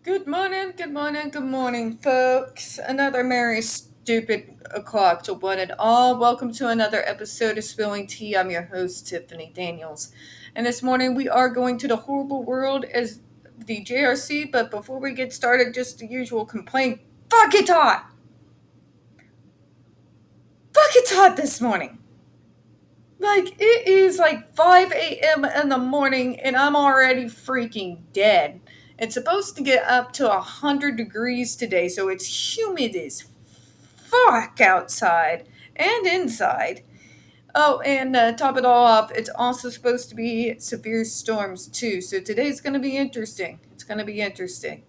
Good morning, good morning, good morning, folks. Another merry stupid o'clock to one and all. Welcome to another episode of Spilling Tea. I'm your host, Tiffany Daniels. And this morning we are going to the horrible world as the JRC, but before we get started, just the usual complaint. Fuck it's hot! Fuck it's hot this morning! Like, it is like 5 a.m. in the morning and I'm already freaking dead. It's supposed to get up to 100 degrees today, so it's humid as fuck outside and inside. Oh, and top it all off, it's also supposed to be severe storms too, so today's going to be interesting. It's going to be interesting.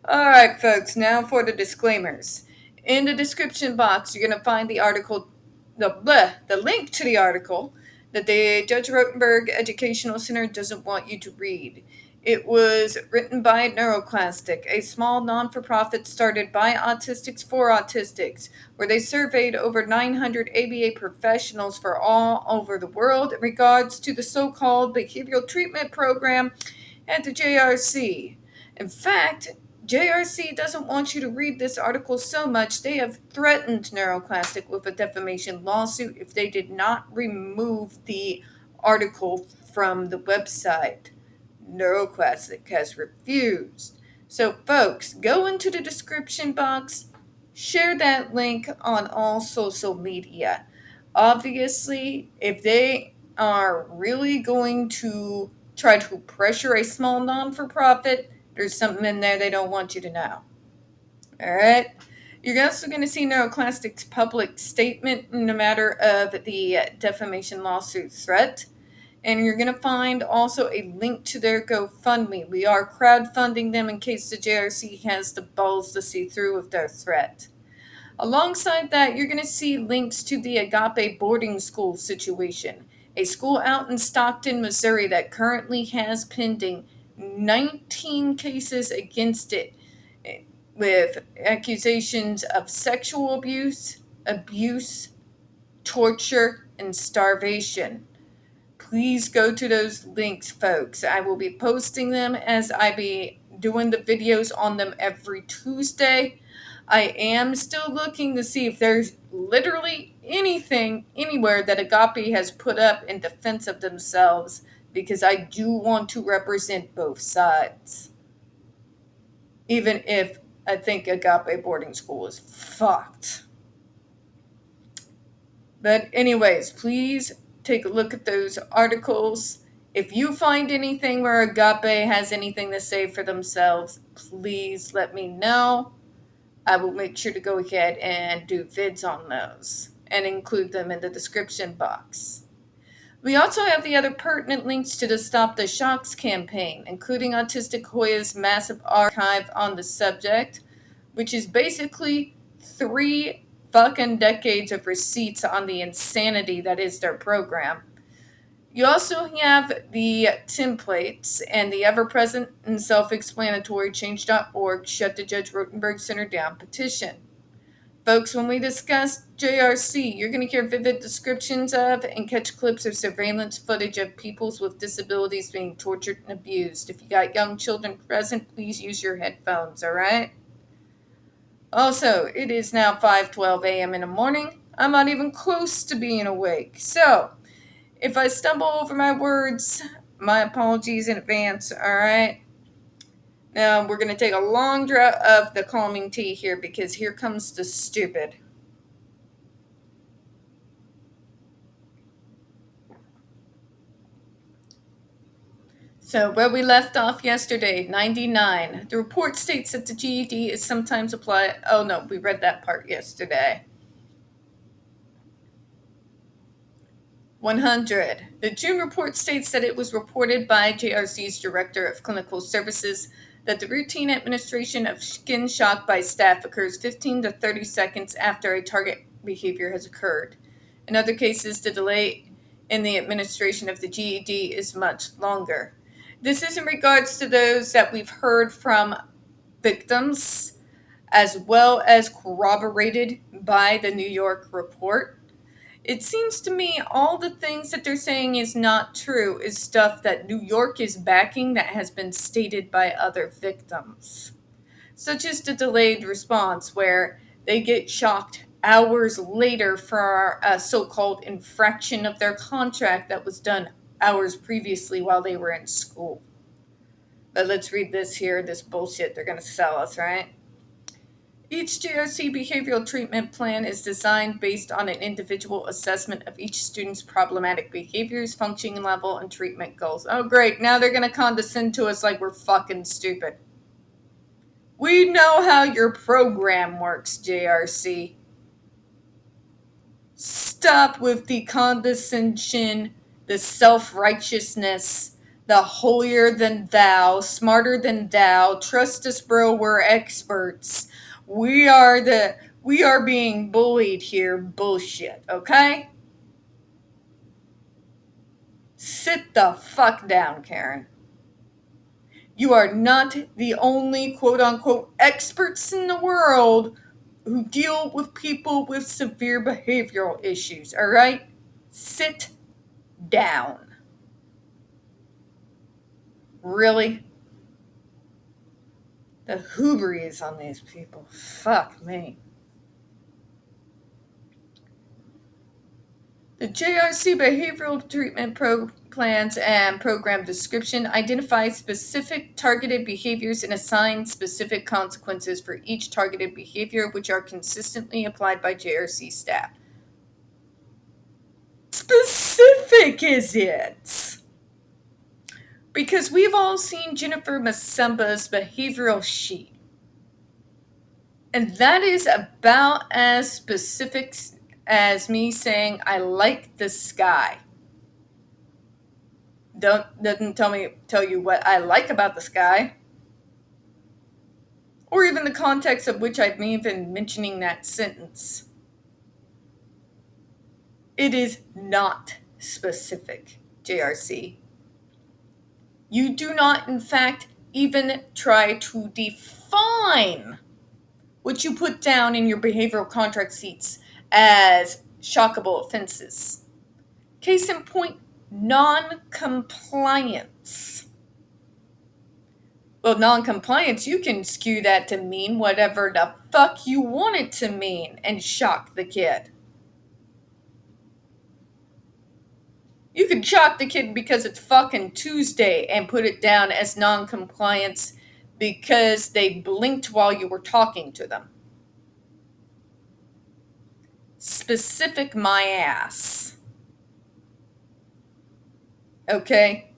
Alright, folks, now for the disclaimers. In the description box, you're going to find the article, the link to the article that the Judge Rotenberg Educational Center doesn't want you to read. It was written by NeuroClastic, a small non-for-profit started by autistics for autistics, where they surveyed over 900 ABA professionals for all over the world in regards to the so-called behavioral treatment program at the JRC. In fact, JRC doesn't want you to read this article so much, they have threatened NeuroClastic with a defamation lawsuit if they did not remove the article from the website. NeuroClastic has refused. So, folks, go into the description box, share that link on all social media. Obviously, if they are really going to try to pressure a small non-for-profit, there's something in there they don't want you to know. All right? You're also going to see NeuroClastic's public statement in the matter of the defamation lawsuit threat. And you're going to find also a link to their GoFundMe. We are crowdfunding them in case the JRC has the balls to see through with their threat. Alongside that, you're going to see links to the Agape boarding school situation, a school out in Stockton, Missouri that currently has pending 19 cases against it with accusations of sexual abuse, torture, and starvation. Please go to those links, folks. I will be posting them as I be doing the videos on them every Tuesday. I am still looking to see if there's literally anything anywhere that Agape has put up in defense of themselves, because I do want to represent both sides. Even if I think Agape boarding school is fucked. But anyways, please take a look at those articles. If you find anything where Agape has anything to say for themselves, please let me know. I will make sure to go ahead and do vids on those and include them in the description box. We also have the other pertinent links to the Stop the Shocks campaign, including Autistic Hoya's massive archive on the subject, which is basically 3 fucking decades of receipts on the insanity that is their program. You also have the templates and the ever-present and self-explanatory change.org Shut the Judge Rotenberg Center Down petition. Folks, when we discuss JRC, you're going to hear vivid descriptions of and catch clips of surveillance footage of people with disabilities being tortured and abused. If you got young children present, please use your headphones, all right? Also, it is now 5:12 a.m. in the morning. I'm not even close to being awake. So, if I stumble over my words, my apologies in advance, all right? Now, we're going to take a long draught of the calming tea here, because here comes the stupid. So, where we left off yesterday, 99. The report states that the GED is sometimes applied. Oh, no, we read that part yesterday. 100. The June report states that it was reported by JRC's Director of Clinical Services that the routine administration of skin shock by staff occurs 15 to 30 seconds after a target behavior has occurred. In other cases, the delay in the administration of the GED is much longer. This is in regards to those that we've heard from victims, as well as corroborated by the New York report. It seems to me all the things that they're saying is not true is stuff that New York is backing that has been stated by other victims. Such as the delayed response, where they get shocked hours later for a so-called infraction of their contract that was done hours previously while they were in school. But let's read this here, this bullshit they're going to sell us, right? Each JRC behavioral treatment plan is designed based on an individual assessment of each student's problematic behaviors, functioning level, and treatment goals. Oh, great. Now they're going to condescend to us like we're fucking stupid. We know how your program works, JRC. Stop with the condescension, the self-righteousness, the holier than thou, smarter than thou, trust us bro, we're experts. We are being bullied here, bullshit, okay? Sit the fuck down, Karen. You are not the only quote-unquote experts in the world who deal with people with severe behavioral issues, all right? Sit down. Really? The hubris on these people. Fuck me. The JRC behavioral treatment plans and program description identify specific targeted behaviors and assign specific consequences for each targeted behavior, which are consistently applied by JRC staff. Specific is it? Because we've all seen Jennifer Masemba's behavioral sheet. And that is about as specific as me saying, I like the sky. Doesn't tell you what I like about the sky. Or even the context of which I may have been mentioning that sentence. It is not specific, JRC. You do not, in fact, even try to define what you put down in your behavioral contract sheets as shockable offenses. Case in point, non-compliance. Well, non-compliance, you can skew that to mean whatever the fuck you want it to mean and shock the kid. You could shock the kid because it's fucking Tuesday and put it down as non-compliance because they blinked while you were talking to them. Specific my ass. Okay?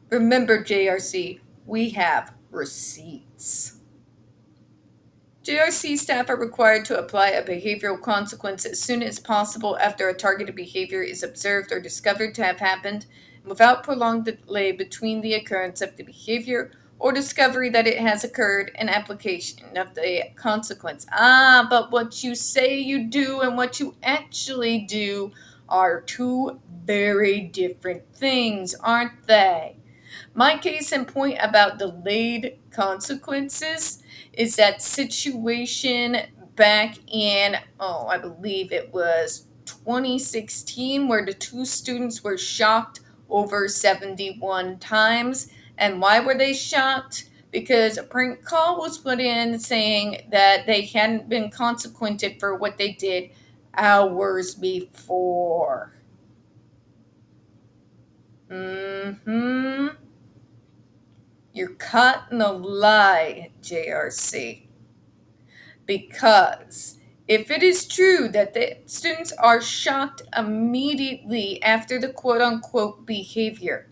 Remember, JRC, we have receipts. JRC staff are required to apply a behavioral consequence as soon as possible after a targeted behavior is observed or discovered to have happened, without prolonged delay between the occurrence of the behavior or discovery that it has occurred and application of the consequence. But what you say you do and what you actually do are two very different things, aren't they? My case in point about delayed consequences is that situation back in, I believe it was 2016, where the two students were shocked over 71 times. And why were they shocked? Because a prank call was put in saying that they hadn't been consequented for what they did hours before. You're caught in a lie, JRC. Because if it is true that the students are shocked immediately after the quote-unquote behavior,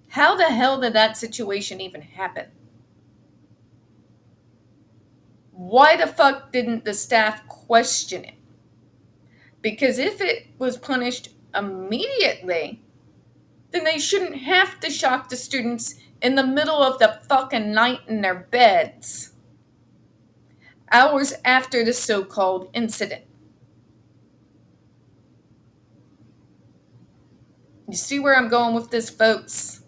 how the hell did that situation even happen? Why the fuck didn't the staff question it? Because if it was punished immediately, then they shouldn't have to shock the students in the middle of the fucking night in their beds, hours after the so-called incident. You see where I'm going with this, folks?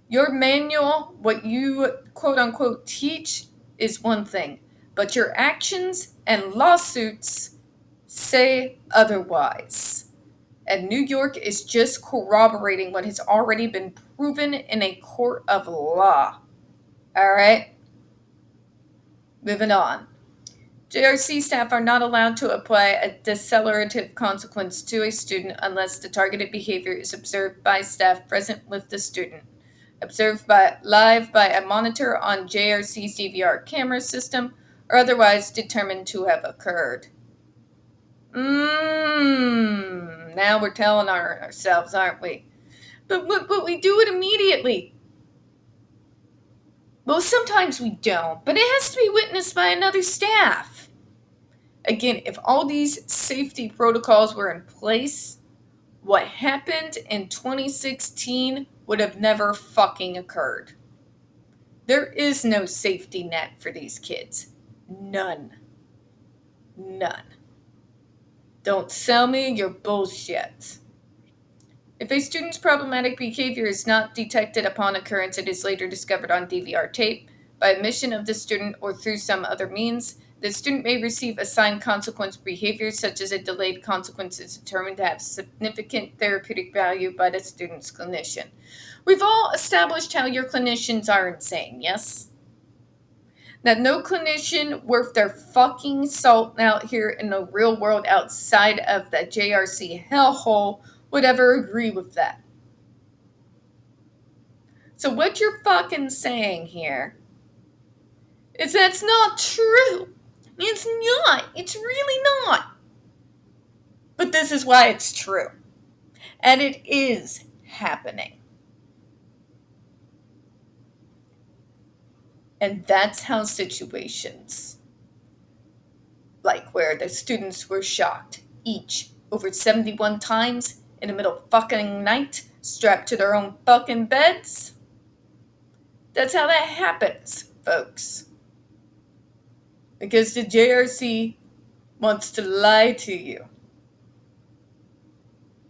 Your manual, what you quote-unquote teach, is one thing, but your actions and lawsuits say otherwise. And New York is just corroborating what has already been proven in a court of law. All right? Moving on. JRC staff are not allowed to apply a decelerative consequence to a student unless the targeted behavior is observed by staff present with the student, observed live by a monitor on JRC's DVR camera system, or otherwise determined to have occurred. Now we're telling ourselves, aren't we? But we do it immediately. Well, sometimes we don't, but it has to be witnessed by another staff. Again, if all these safety protocols were in place, what happened in 2016 would have never fucking occurred. There is no safety net for these kids. None. Don't sell me your bullshit. If a student's problematic behavior is not detected upon occurrence, it is later discovered on DVR tape, by admission of the student or through some other means, the student may receive assigned consequence behavior, such as a delayed consequence is determined to have significant therapeutic value by the student's clinician. We've all established how your clinicians are insane, yes? That no clinician worth their fucking salt out here in the real world outside of the JRC hellhole would ever agree with that. So what you're fucking saying here is that's not true. It's not. It's really not. But this is why it's true. And it is happening. And that's how situations like where the students were shocked each over 71 times in the middle of fucking night, strapped to their own fucking beds. That's how that happens, folks. Because the JRC wants to lie to you.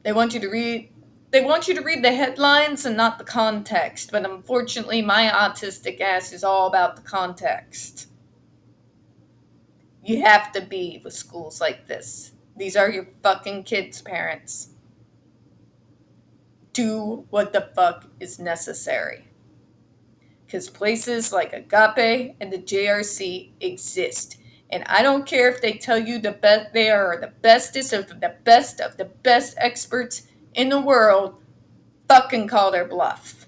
They want you to read the headlines and not the context, but unfortunately my autistic ass is all about the context. You have to be with schools like this. These are your fucking kids' parents. Do what the fuck is necessary. Because places like Agape and the JRC exist. And I don't care if they tell you they are the bestest of the best experts in the world. Fucking call their bluff.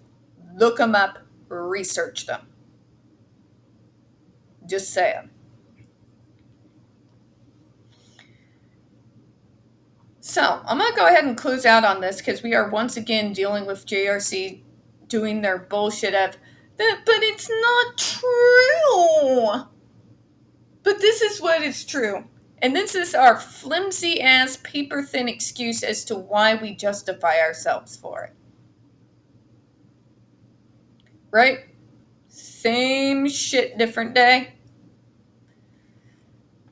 Look them up. Research them. Just saying. So, I'm going to go ahead and close out on this because we are once again dealing with JRC doing their bullshit of, but it's not true. But this is what is true. And this is our flimsy-ass, paper-thin excuse as to why we justify ourselves for it. Right? Same shit, different day.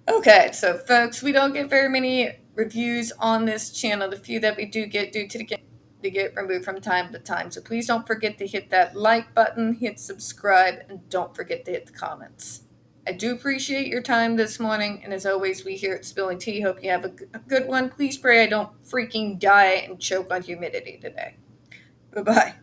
Okay, so folks, we don't get very many reviews on this channel. The few that we do get due to get removed from time to time. So please don't forget to hit that like button, hit subscribe, and don't forget to hit the comments. I do appreciate your time this morning, and as always, we here at Spilling Tea hope you have a good one. Please pray I don't freaking die and choke on humidity today. Bye-bye.